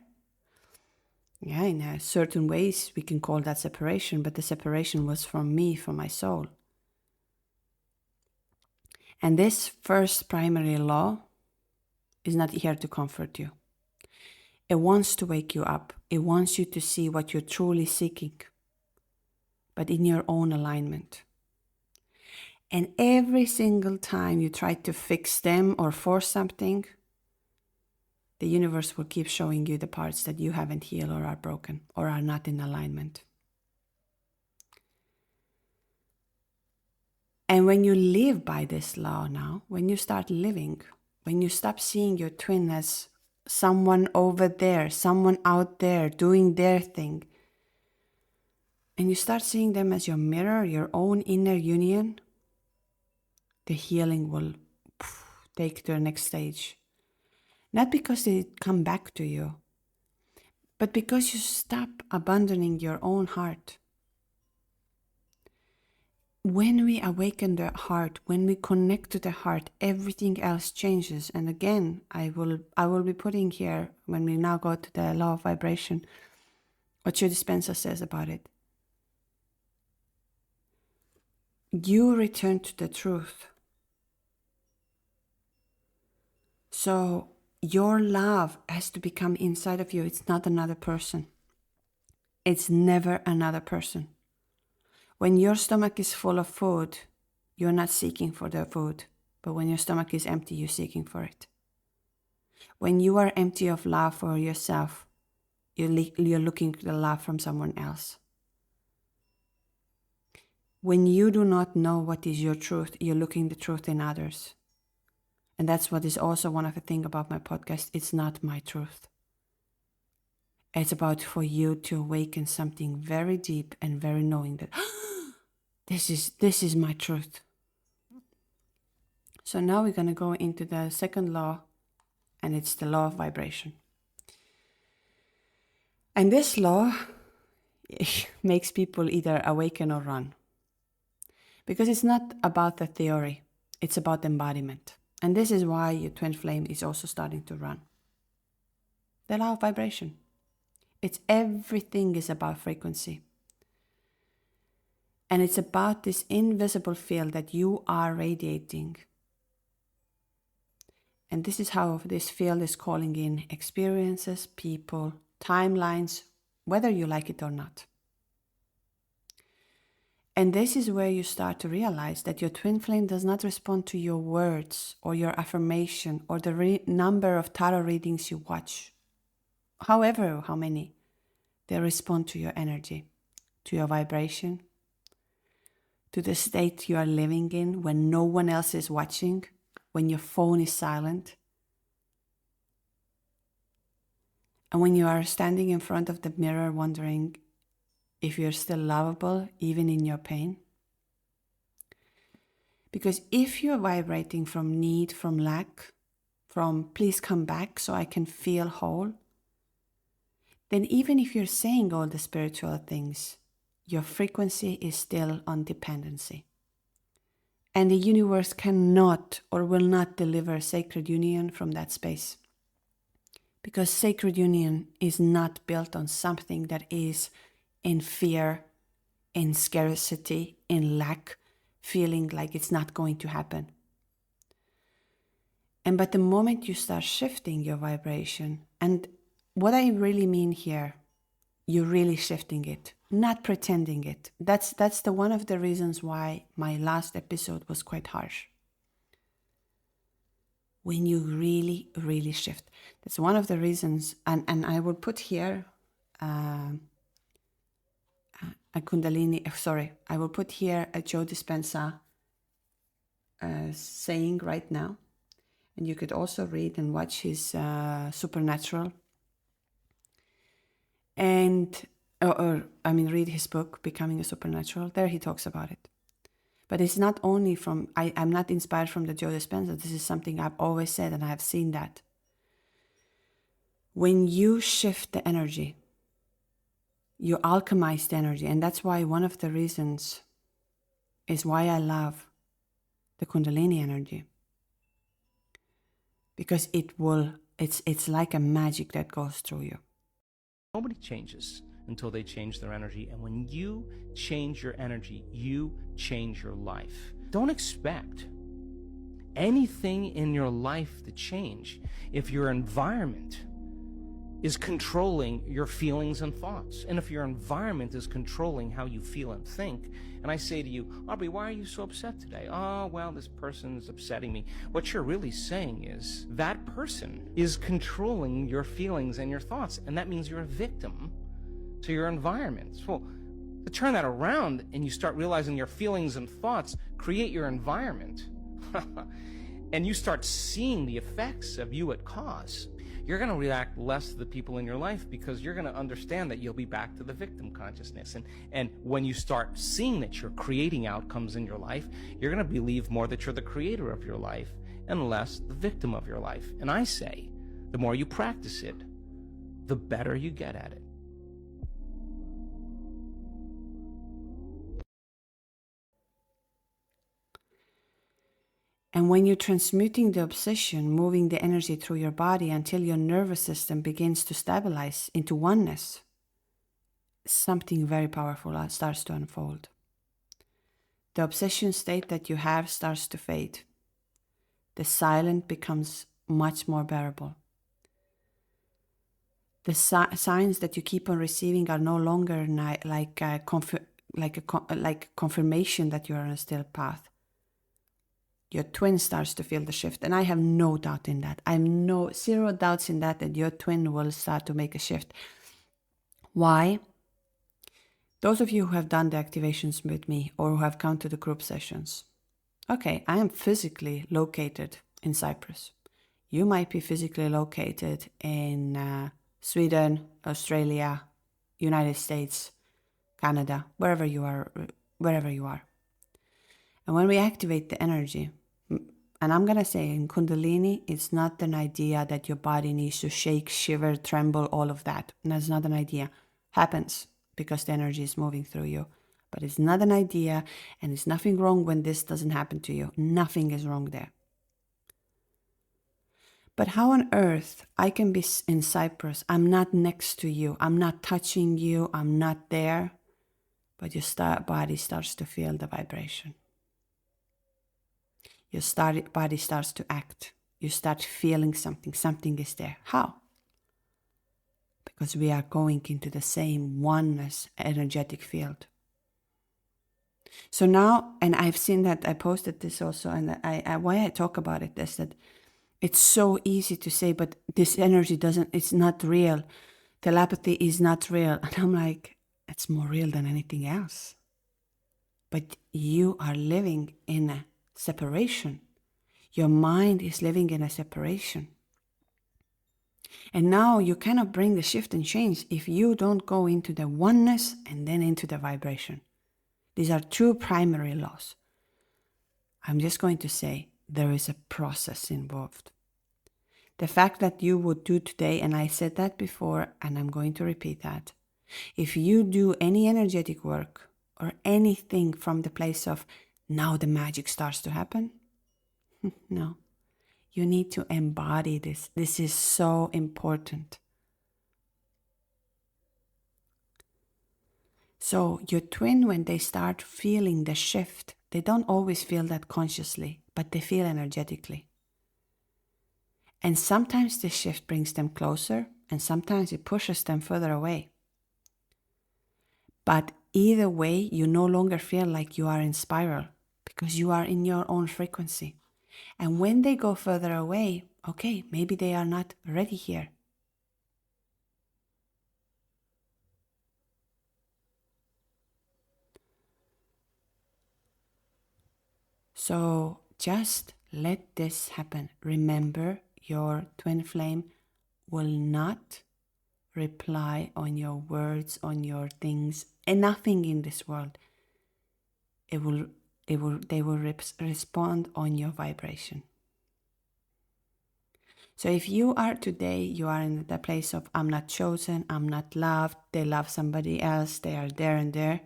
Speaker 1: Yeah, in a certain ways we can call that separation, but the separation was from me, from my soul. And this first primary law is not here to comfort you. It wants to wake you up. It wants you to see what you're truly seeking, but in your own alignment. And every single time you try to fix them or force something, the universe will keep showing you the parts that you haven't healed or are broken or are not in alignment. And when you live by this law now, when you start living, when you stop seeing your twin as someone over there, someone out there doing their thing, and you start seeing them as your mirror, your own inner union, the healing will take to the next stage. Not because they come back to you, but because you stop abandoning your own heart. When we awaken the heart, when we connect to the heart, everything else changes. And again, I will be putting here, when we now go to the law of vibration, what your Dispenza says about it. You return to the truth. So your love has to become inside of you. It's not another person. It's never another person. When your stomach is full of food, you're not seeking for the food. But when your stomach is empty, you're seeking for it. When you are empty of love for yourself, you're looking for the love from someone else. When you do not know what is your truth, you're looking the truth in others. And that's what is also one of the things about my podcast. It's not my truth. It's about for you to awaken something very deep and very knowing that this is my truth. So now we're going to go into the second law, and it's the law of vibration. And this law makes people either awaken or run. Because it's not about the theory, it's about embodiment. And this is why your twin flame is also starting to run. The law of vibration. It's everything is about frequency. And it's about this invisible field that you are radiating. And this is how this field is calling in experiences, people, timelines, whether you like it or not. And this is where you start to realize that your twin flame does not respond to your words or your affirmation or the number of tarot readings you watch. However, how many, they respond to your energy, to your vibration, to the state you are living in when no one else is watching, when your phone is silent, and when you are standing in front of the mirror wondering if you're still lovable even in your pain. Because if you're vibrating from need, from lack, from please come back so I can feel whole, then even if you're saying all the spiritual things, your frequency is still on dependency. And the universe cannot or will not deliver sacred union from that space. Because sacred union is not built on something that is in fear, in scarcity, in lack, feeling like it's not going to happen. But the moment you start shifting your vibration, and what I really mean here, you're really shifting it, not pretending it. That's the one of the reasons why my last episode was quite harsh. When you really, really shift. That's one of the reasons, and I will put here I will put here a Joe Dispenza saying right now. And you could also read and watch his Supernatural. And, read his book, Becoming a Supernatural. There he talks about it. But it's not only from, I'm not inspired from the Joe Dispenza. This is something I've always said, and I have seen that. When you shift the energy, you alchemize the energy. And that's why one of the reasons is why I love the Kundalini energy. Because it's like a magic that goes through you.
Speaker 2: Nobody changes until they change their energy. And when you change your energy, you change your life. Don't expect anything in your life to change if your environment is controlling your feelings and thoughts. And if your environment is controlling how you feel and think, and I say to you, Aubrey, why are you so upset today? Oh, well, this person is upsetting me. What you're really saying is that person is controlling your feelings and your thoughts, and that means you're a victim to your environment. So to turn that around and you start realizing your feelings and thoughts create your environment, and you start seeing the effects of you at cause, you're going to react less to the people in your life because you're going to understand that you'll be back to the victim consciousness. And when you start seeing that you're creating outcomes in your life, you're going to believe more that you're the creator of your life and less the victim of your life. And I say, the more you practice it, the better you get at it.
Speaker 1: And when you're transmuting the obsession, moving the energy through your body until your nervous system begins to stabilize into oneness, something very powerful starts to unfold. The obsession state that you have starts to fade. The silence becomes much more bearable. The signs that you keep on receiving are no longer like confirmation that you're on a still path. Your twin starts to feel the shift. And I have no doubt in that. I have zero doubts in that your twin will start to make a shift. Why? Those of you who have done the activations with me or who have come to the group sessions. Okay, I am physically located in Cyprus. You might be physically located in Sweden, Australia, United States, Canada, wherever you are. And when we activate the energy, and I'm going to say in Kundalini, it's not an idea that your body needs to shake, shiver, tremble, all of that. And that's not an idea. Happens because the energy is moving through you. But it's not an idea, and there's nothing wrong when this doesn't happen to you. Nothing is wrong there. But how on earth I can be in Cyprus? I'm not next to you. I'm not touching you. I'm not there. But your body starts to feel the vibration. Your body starts to act. You start feeling something. Something is there. How? Because we are going into the same oneness energetic field. So now, and I've seen that, I posted this also, and why I talk about it is that it's so easy to say, but this energy it's not real. Telepathy is not real. And I'm like, it's more real than anything else. But you are living in a separation. Your mind is living in a separation. And now you cannot bring the shift and change if you don't go into the oneness and then into the vibration. These are two primary laws. I'm just going to say there is a process involved. The fact that you would do today, and I said that before, and I'm going to repeat that. If you do any energetic work or anything from the place of now the magic starts to happen, no. You need to embody this. This is so important. So your twin, when they start feeling the shift, they don't always feel that consciously, but they feel energetically. And sometimes this shift brings them closer, and sometimes it pushes them further away. But either way, you no longer feel like you are in spiral because you are in your own frequency. And when they go further away, okay, maybe they are not ready here. So just let this happen. Remember, your twin flame will not reply on your words, on your things, and nothing in this world. It will They will respond on your vibration. So if you are today, you are in the place of I'm not chosen, I'm not loved, they love somebody else, they are there and there.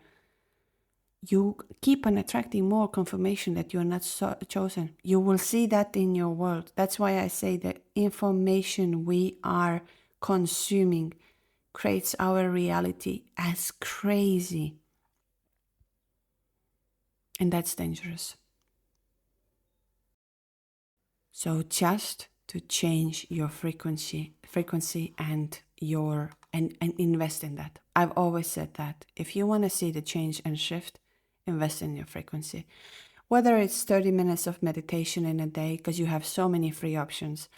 Speaker 1: You keep on attracting more confirmation that you're not chosen. You will see that in your world. That's why I say the information we are consuming creates our reality as crazy. And that's dangerous. So just to change your frequency and invest in that. I've always said that if you want to see the change and shift, invest in your frequency. Whether it's 30 minutes of meditation in a day, because you have so many free options.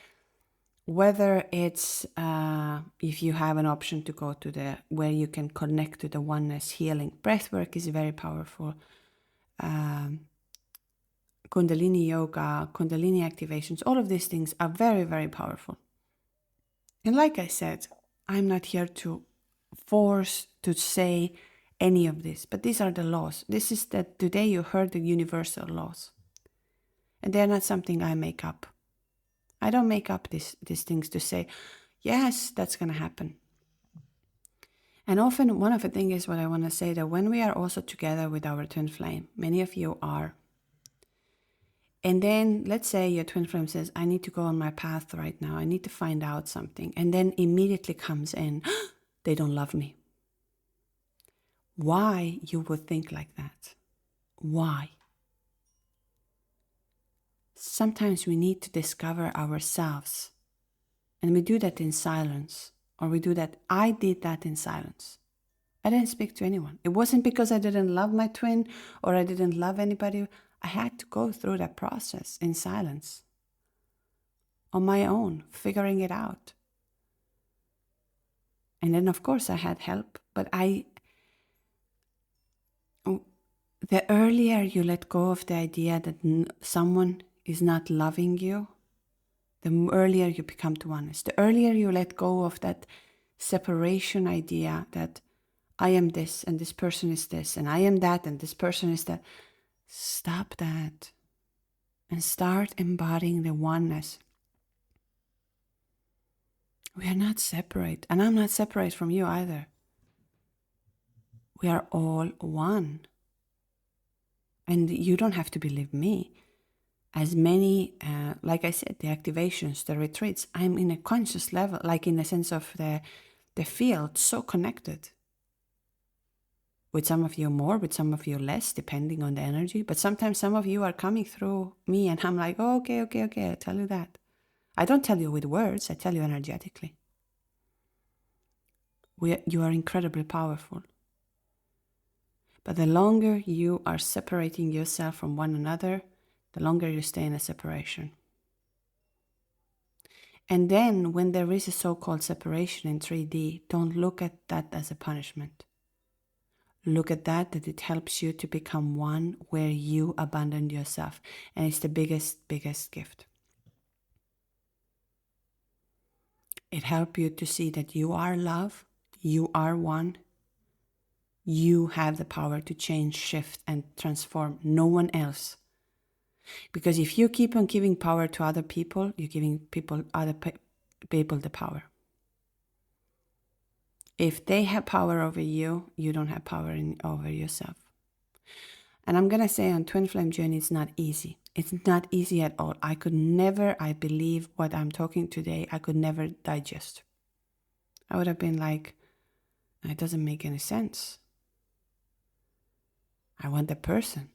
Speaker 1: Whether it's if you have an option to go to where you can connect to the oneness healing. Breathwork is very powerful. Kundalini yoga, Kundalini activations, all of these things are very, very powerful. And like I said, I'm not here to force to say any of this, but these are the laws. This is that today you heard the universal laws. And they're not something I make up. I don't make up these things to say, yes, that's going to happen. And often one of the things is what I want to say, that when we are also together with our twin flame, many of you are, and then let's say your twin flame says, I need to go on my path right now. I need to find out something. And then immediately comes in, they don't love me. Why you would think like that? Why? Sometimes we need to discover ourselves. And we do that in silence. Or we do that. I did that in silence. I didn't speak to anyone. It wasn't because I didn't love my twin or I didn't love anybody. I had to go through that process in silence. On my own, figuring it out. And then of course I had help. But the earlier you let go of the idea that someone is not loving you, the earlier you become to oneness. The earlier you let go of that separation idea that I am this and this person is this and I am that and this person is that. Stop that and start embodying the oneness. We are not separate, and I'm not separate from you either. We are all one. And you don't have to believe me. As many, like I said, the activations, the retreats, I'm in a conscious level, like in the sense of the field, so connected. With some of you more, with some of you less, depending on the energy. But sometimes some of you are coming through me and I'm like, oh, okay, I tell you that. I don't tell you with words, I tell you energetically. You are incredibly powerful. But the longer you are separating yourself from one another, the longer you stay in a separation. And then when there is a so-called separation in 3D, don't look at that as a punishment. Look at that it helps you to become one where you abandon yourself. And it's the biggest gift. It helps you to see that you are love, you are one. You have the power to change, shift, and transform. No one else. Because if you keep on giving power to other people, you're giving other people the power. If they have power over you, you don't have power over yourself. And I'm going to say on Twin Flame Journey, it's not easy. It's not easy at all. I believe what I'm talking today, I could never digest. I would have been like, it doesn't make any sense. I want that person.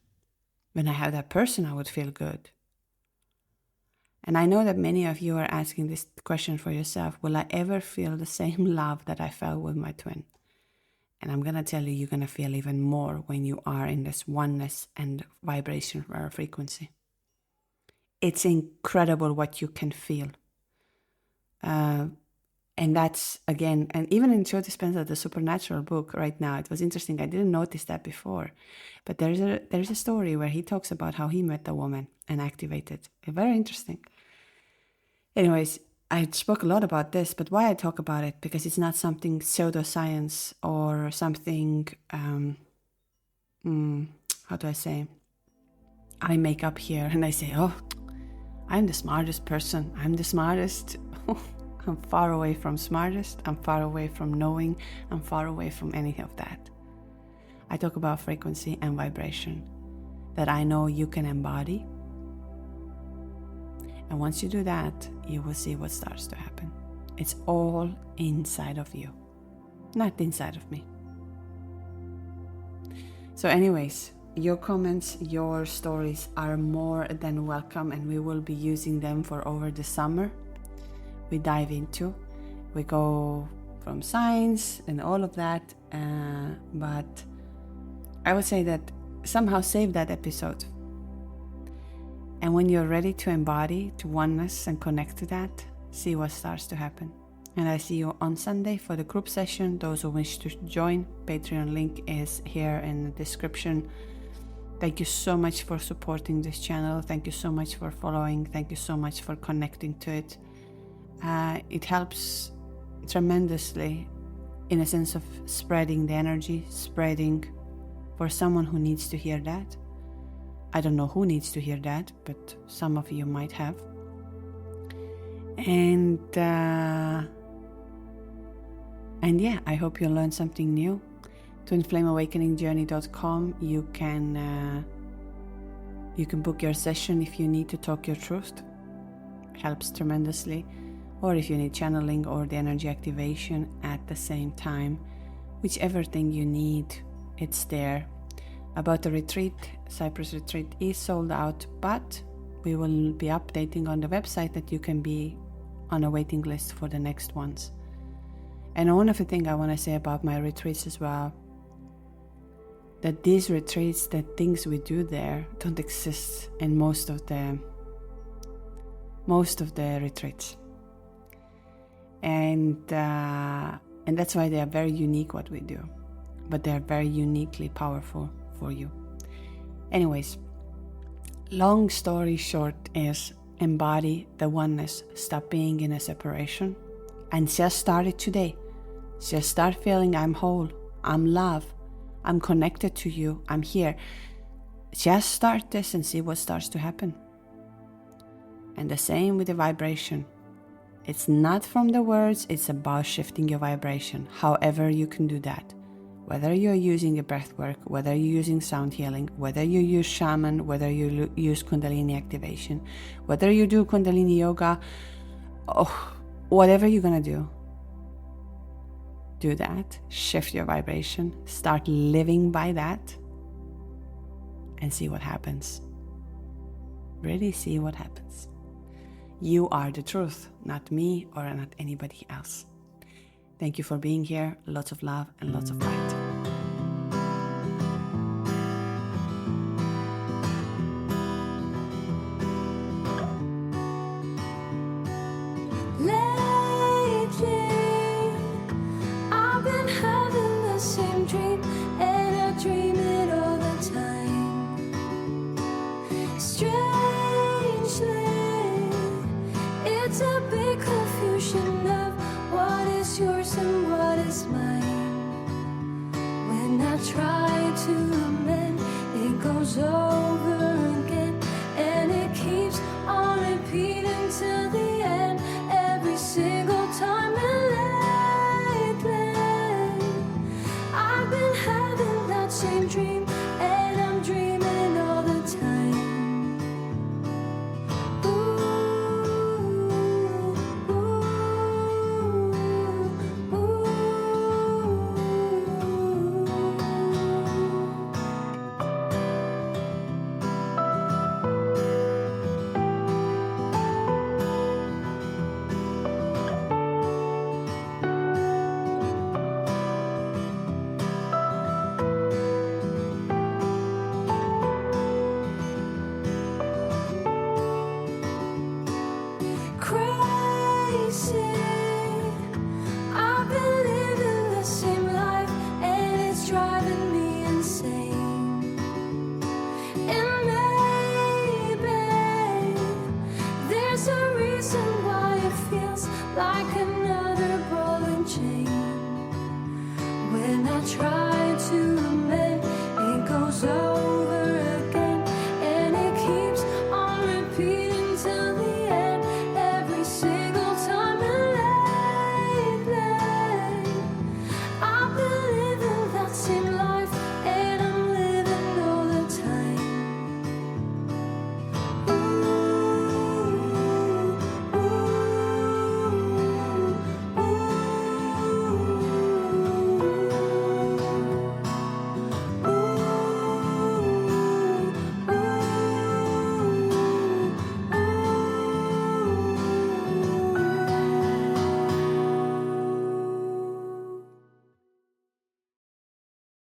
Speaker 1: When I have that person, I would feel good. And I know that many of you are asking this question for yourself. Will I ever feel the same love that I felt with my twin? And I'm going to tell you, you're going to feel even more when you are in this oneness and vibration or frequency. It's incredible what you can feel. And that's, again, and even in Joe Dispenza, the Supernatural book right now, it was interesting. I didn't notice that before. But there's a story where he talks about how he met a woman and activated. Very interesting. Anyways, I spoke a lot about this, but why I talk about it? Because it's not something pseudoscience or something, how do I say? I make up here and I say, oh, I'm the smartest person. I'm the smartest. I'm far away from smartest. I'm far away from knowing. I'm far away from any of that. I talk about frequency and vibration that I know you can embody. And once you do that, you will see what starts to happen. It's all inside of you, not inside of me. So anyways, your comments, your stories are more than welcome, and we will be using them for over the summer. We dive into, we go from science and all of that, but I would say that somehow save that episode. And when you're ready to embody, to oneness and connect to that, see what starts to happen. And I see you on Sunday for the group session. Those who wish to join, Patreon link is here in the description. Thank you so much for supporting this channel. Thank you so much for following. Thank you so much for connecting to it. It helps tremendously in a sense of spreading the energy, spreading for someone who needs to hear that. I don't know who needs to hear that, but some of you might have. And yeah, I hope you learned something new. twinflameawakeningjourney.com. You can book your session if you need to talk your truth. It helps tremendously. Or if you need channeling or the energy activation at the same time, whichever thing you need, it's there. About the retreat, Cyprus retreat is sold out, but we will be updating on the website that you can be on a waiting list for the next ones. And one of the things I want to say about my retreats as well, that these retreats, the things we do there, don't exist in most of the retreats. And that's why they are very unique what we do, but they are very uniquely powerful for you. Anyways, long story short is embody the oneness, stop being in a separation, and just start it today. Just start feeling I'm whole, I'm love, I'm connected to you, I'm here. Just start this and see what starts to happen. And the same with the vibration. It's not from the words, it's about shifting your vibration. However you can do that. Whether you're using a breath work, whether you're using sound healing, whether you use shaman, whether you use Kundalini activation, whether you do Kundalini yoga, whatever you're gonna do that, shift your vibration, start living by that, and see what happens. Really see what happens. You are the truth, not me or not anybody else. Thank you for being here. Lots of love and lots of light.
Speaker 3: Try to amend, it goes over.